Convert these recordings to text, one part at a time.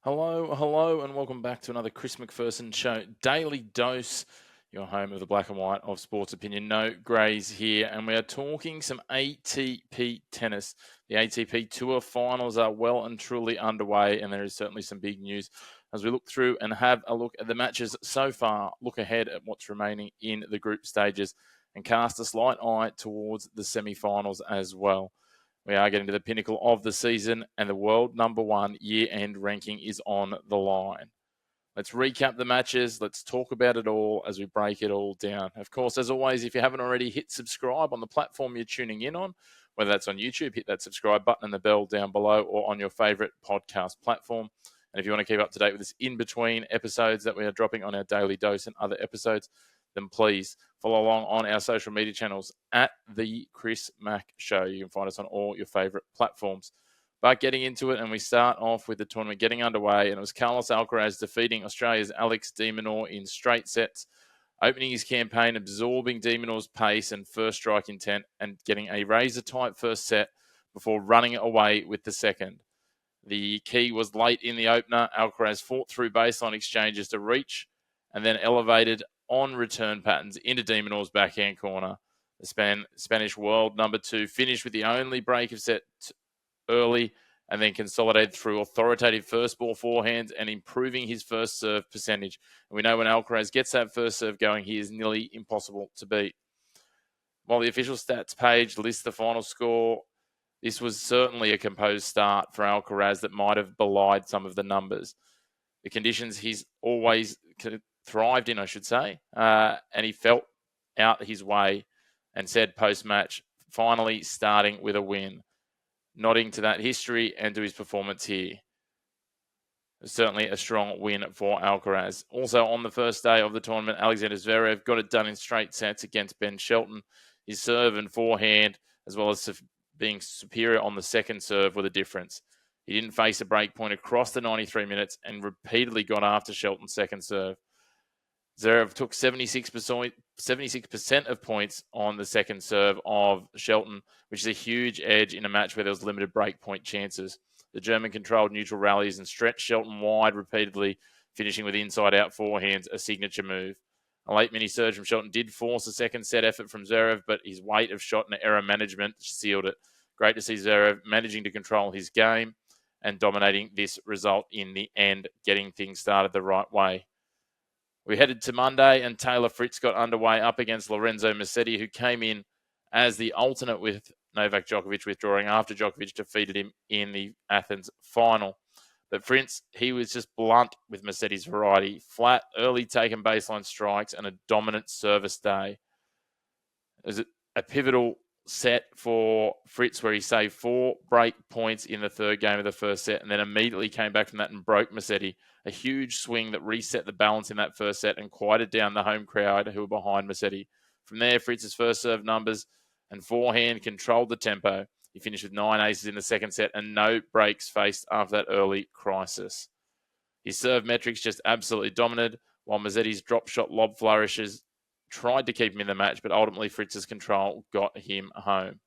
Hello, and welcome back to another Chris McPherson Show Daily Dose, your home of the black and white of sports opinion. No greys here, and we are talking some ATP tennis. The ATP Tour finals are well and truly underway, and there is certainly some big news as we look through and have a look at the matches so far, look ahead at what's remaining in the group stages, and cast a slight eye towards the semi-finals as well. We are getting to the pinnacle of the season, and the world number one year-end ranking is on the line. Let's recap the matches. Let's talk about it all as we break it all down. Of course, as always, if you haven't already, hit subscribe on the platform you're tuning in on, whether that's on YouTube, hit that subscribe button and the bell down below, or on your favorite podcast platform. And if you want to keep up to date with this in-between episodes that we are dropping on our Daily Dose and other episodes, then please follow along on our social media channels at The Chris Mack Show. You can find us on all your favorite platforms. But getting into it, and we start off with the tournament getting underway, and it was Carlos Alcaraz defeating Australia's Alex De Minaur in straight sets, opening his campaign, absorbing De Minaur's pace and first strike intent, and getting a razor-tight first set before running away with the second. The key was late in the opener. Alcaraz fought through baseline exchanges to reach and then elevated on return patterns into De Minaur's backhand corner. The Spanish world number two finished with the only break of set early and then consolidated through authoritative first ball forehands and improving his first serve percentage. And we know when Alcaraz gets that first serve going, he is nearly impossible to beat. While the official stats page lists the final score, this was certainly a composed start for Alcaraz that might have belied some of the numbers. The conditions he's always thrived in, I should say, and he felt out his way and said post-match, finally starting with a win, nodding to that history and to his performance here. Certainly a strong win for Alcaraz. Also on the first day of the tournament, Alexander Zverev got it done in straight sets against Ben Shelton. His serve and forehand, as well as being superior on the second serve, were the difference. He didn't face a break point across the 93 minutes and repeatedly got after Shelton's second serve. Zverev took 76% of points on the second serve of Shelton, which is a huge edge in a match where there was limited break point chances. The German controlled neutral rallies and stretched Shelton wide repeatedly, finishing with inside-out forehands, a signature move. A late mini-surge from Shelton did force a second set effort from Zverev, but his weight of shot and error management sealed it. Great to see Zverev managing to control his game and dominating this result in the end, getting things started the right way. We headed to Monday, and Taylor Fritz got underway up against Lorenzo Musetti, who came in as the alternate with Novak Djokovic withdrawing after Djokovic defeated him in the Athens final. But Fritz, he was just blunt with Musetti's variety. Flat, early taken baseline strikes, and a dominant service day. It was a pivotal set for Fritz where he saved 4 break points in the third game of the first set and then immediately came back from that and broke Musetti. A huge swing that reset the balance in that first set and quieted down the home crowd who were behind Musetti. From there, Fritz's first serve numbers and forehand controlled the tempo. He finished with 9 aces in the second set and no breaks faced after that early crisis. His serve metrics just absolutely dominated, while Musetti's drop shot lob flourishes tried to keep him in the match, but ultimately Fritz's control got him home.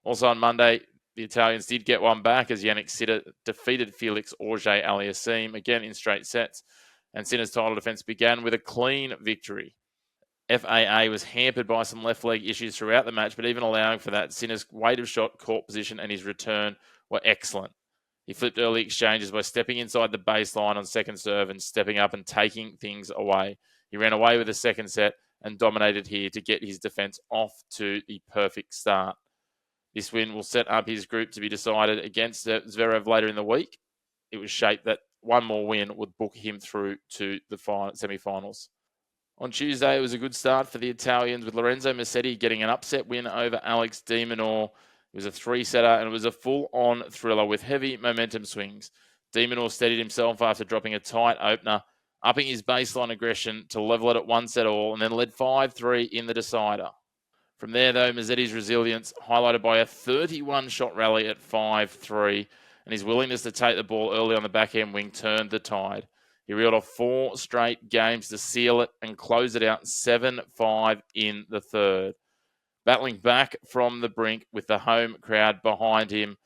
Also on Monday, the Italians did get one back as Jannik Sinner defeated Felix Auger-Aliassime, again in straight sets, and Sinner's title defense began with a clean victory. FAA was hampered by some left leg issues throughout the match, but even allowing for that, Sinner's weight of shot, court position, and his return were excellent. He flipped early exchanges by stepping inside the baseline on second serve and stepping up and taking things away. He ran away with the second set and dominated here to get his defense off to the perfect start. This win will set up his group to be decided against Zverev later in the week. It was shaped that one more win would book him through to the semi-finals. On Tuesday, it was a good start for the Italians with Lorenzo Musetti getting an upset win over Alex De Minaur. It was a 3-setter and it was a full-on thriller with heavy momentum swings. De Minaur steadied himself after dropping a tight opener, upping his baseline aggression to level it at 1-all and then led 5-3 in the decider. From there, though, Musetti's resilience, highlighted by a 31-shot rally at 5-3, and his willingness to take the ball early on the backhand wing turned the tide. He reeled off 4 straight games to seal it and close it out 7-5 in the third. Battling back from the brink with the home crowd behind him,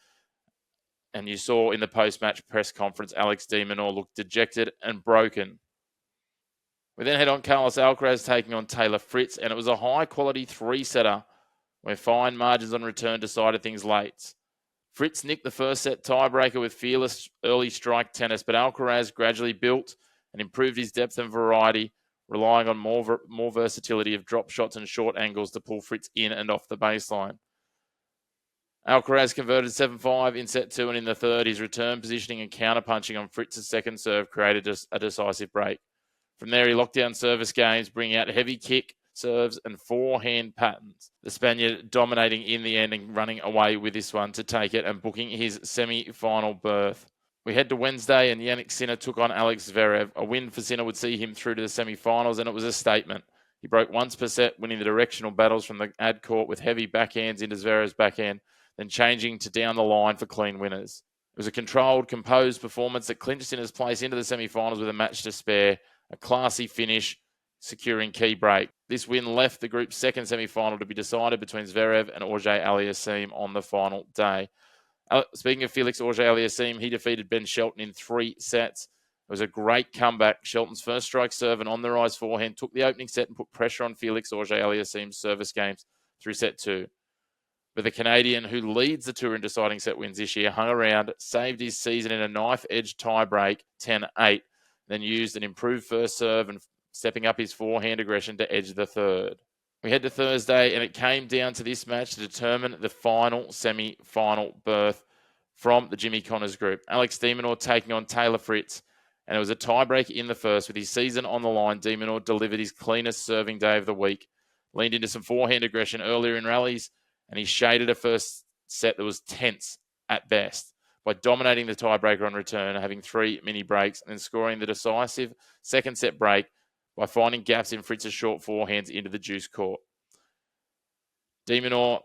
And you saw in the post-match press conference, Alex De Minaur looked dejected and broken. We then head on Carlos Alcaraz taking on Taylor Fritz, and it was a high-quality three-setter where fine margins on return decided things late. Fritz nicked the first set tiebreaker with fearless early strike tennis, but Alcaraz gradually built and improved his depth and variety, relying on more versatility of drop shots and short angles to pull Fritz in and off the baseline. Alcaraz converted 7-5 in set 2, and in the third, his return positioning and counterpunching on Fritz's second serve created a decisive break. From there, he locked down service games, bringing out heavy kick, serves, and forehand patterns. The Spaniard dominating in the end and running away with this one to take it and booking his semi-final berth. We head to Wednesday, and Jannik Sinner took on Alex Zverev. A win for Sinner would see him through to the semi-finals, and it was a statement. He broke once per set, winning the directional battles from the ad court with heavy backhands into Zverev's backhand, then changing to down the line for clean winners. It was a controlled, composed performance that clinched Sinner's place into the semi-finals with a match to spare, a classy finish, securing key break. This win left the group's second semi-final to be decided between Zverev and Auger-Aliassime on the final day. Speaking of Felix Auger-Aliassime, he defeated Ben Shelton in 3 sets. It was a great comeback. Shelton's first strike serve and on-the-rise forehand took the opening set and put pressure on Felix Auger-Aliassime's service games through set 2. But the Canadian, who leads the tour in deciding set wins this year, hung around, saved his season in a knife-edge tiebreak, 10-8, then used an improved first serve and stepping up his forehand aggression to edge the third. We head to Thursday, and it came down to this match to determine the final semi-final berth from the Jimmy Connors group. Alex De Minaur taking on Taylor Fritz, and it was a tiebreak in the first. With his season on the line, De Minaur delivered his cleanest serving day of the week, leaned into some forehand aggression earlier in rallies, and he shaded a first set that was tense at best by dominating the tiebreaker on return, having 3 mini breaks, and then scoring the decisive second set break by finding gaps in Fritz's short forehands into the juice court. De Minaur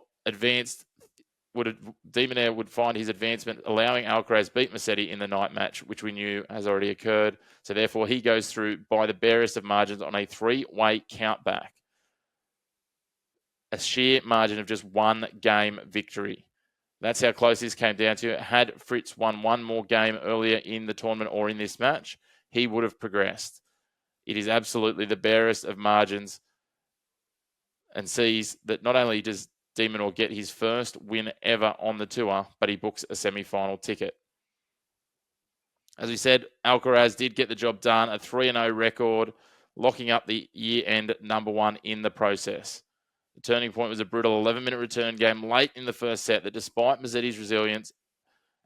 would find his advancement, allowing Alcaraz beat Musetti in the night match, which we knew has already occurred. So therefore, he goes through by the barest of margins on a 3-way countback. A sheer margin of just 1 game victory. That's how close this came down to. Had Fritz won 1 more game earlier in the tournament or in this match, he would have progressed. It is absolutely the barest of margins, and sees that not only does De Minaur get his first win ever on the tour, but he books a semi-final ticket. As we said, Alcaraz did get the job done, a 3-0 record, locking up the year-end number 1 in the process. The turning point was a brutal 11-minute return game late in the first set that, despite Musetti's resilience,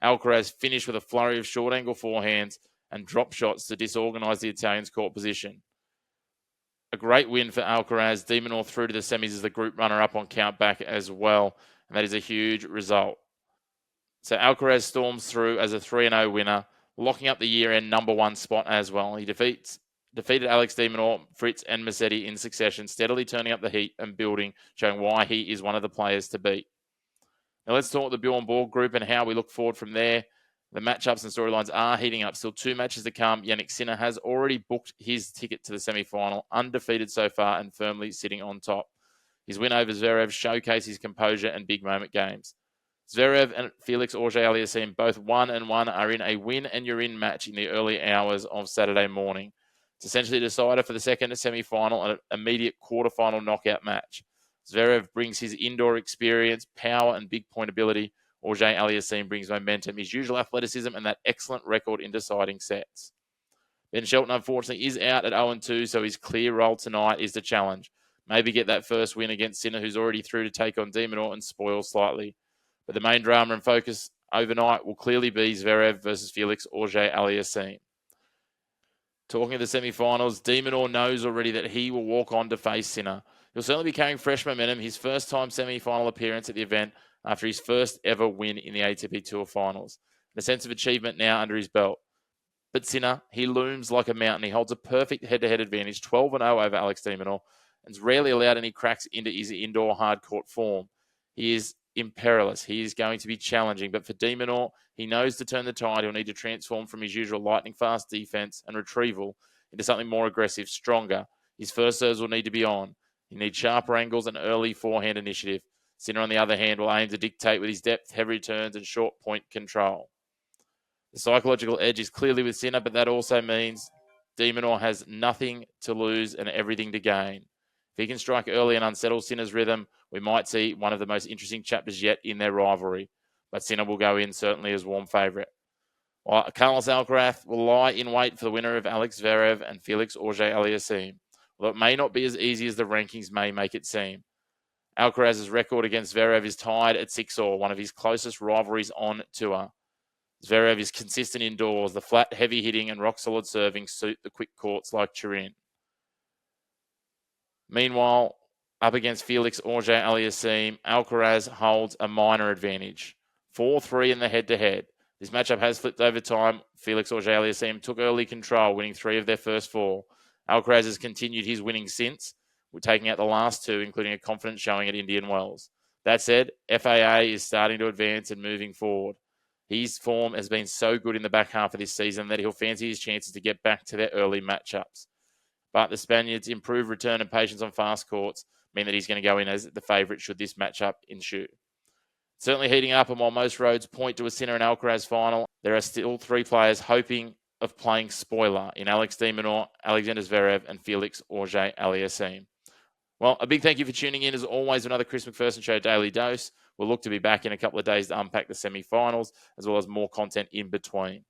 Alcaraz finished with a flurry of short-angle forehands and drop shots to disorganise the Italian's court position. A great win for Alcaraz. De Minaur through to the semis as the group runner-up on countback as well, and that is a huge result. So Alcaraz storms through as a 3-0 winner, locking up the year-end number 1 spot as well. He defeated Alex De Minaur, Fritz and Musetti in succession, steadily turning up the heat and building, showing why he is one of the players to beat. Now let's talk the Bjorn Borg group and how we look forward from there. The matchups and storylines are heating up. Still 2 matches to come. Jannik Sinner has already booked his ticket to the semi-final, undefeated so far and firmly sitting on top. His win over Zverev showcased his composure and big moment games. Zverev and Felix Auger-Aliassime, both 1-1, are in a win-and-you're-in match in the early hours of Saturday morning. It's essentially a decider for the second semi-final and an immediate quarterfinal knockout match. Zverev brings his indoor experience, power, and big point ability. Auger-Aliassime brings momentum, his usual athleticism, and that excellent record in deciding sets. Ben Shelton, unfortunately, is out at 0-2, so his clear role tonight is to challenge. Maybe get that first win against Sinner, who's already through to take on De Minaur and spoil slightly. But the main drama and focus overnight will clearly be Zverev versus Felix Auger-Aliassime. Talking of the semi-finals, De Minaur knows already that he will walk on to face Sinner. He'll certainly be carrying fresh momentum, his first time semi-final appearance at the event after his first ever win in the ATP Tour finals. A sense of achievement now under his belt. But Sinner, he looms like a mountain. He holds a perfect head-to-head advantage, 12-0 over Alex De Minaur, and has rarely allowed any cracks into his indoor hard-court form. He is imperious. He is going to be challenging. But for De Minaur, he knows to turn the tide. He'll need to transform from his usual lightning-fast defense and retrieval into something more aggressive, stronger. His first serves will need to be on. He needs sharper angles and early forehand initiative. Sinner, on the other hand, will aim to dictate with his depth, heavy returns, and short point control. The psychological edge is clearly with Sinner, but that also means De Minaur has nothing to lose and everything to gain. If he can strike early and unsettle Sinner's rhythm, we might see one of the most interesting chapters yet in their rivalry. But Sinner will go in certainly as warm favourite. While Carlos Alcaraz will lie in wait for the winner of Alex Zverev and Felix Auger-Aliassime, although it may not be as easy as the rankings may make it seem. Alcaraz's record against Zverev is tied at 6-all, one of his closest rivalries on tour. Zverev is consistent indoors. The flat, heavy hitting and rock-solid serving suit the quick courts like Turin. Meanwhile, up against Felix Auger-Aliassime, Alcaraz holds a minor advantage. 4-3 in the head-to-head. This matchup has flipped over time. Felix Auger-Aliassime took early control, winning 3 of their first 4. Alcaraz has continued his winning since, taking out the last 2, including a confident showing at Indian Wells. That said, FAA is starting to advance and moving forward. His form has been so good in the back half of this season that he'll fancy his chances to get back to their early matchups. But the Spaniards' improved return and patience on fast courts mean that he's going to go in as the favourite should this matchup ensue. Certainly heating up, and while most roads point to a Sinner and Alcaraz final, there are still 3 players hoping of playing spoiler in Alex De Minaur, Alexander Zverev, and Felix Auger-Aliassime. Well, a big thank you for tuning in. As always, another Chris McPherson Show Daily Dose. We'll look to be back in a couple of days to unpack the semi-finals, as well as more content in between.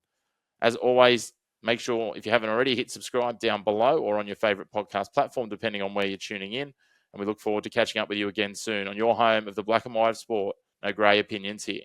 As always, make sure, if you haven't already, hit subscribe down below or on your favourite podcast platform, depending on where you're tuning in. And we look forward to catching up with you again soon on your home of the black and white of sport. No grey opinions here.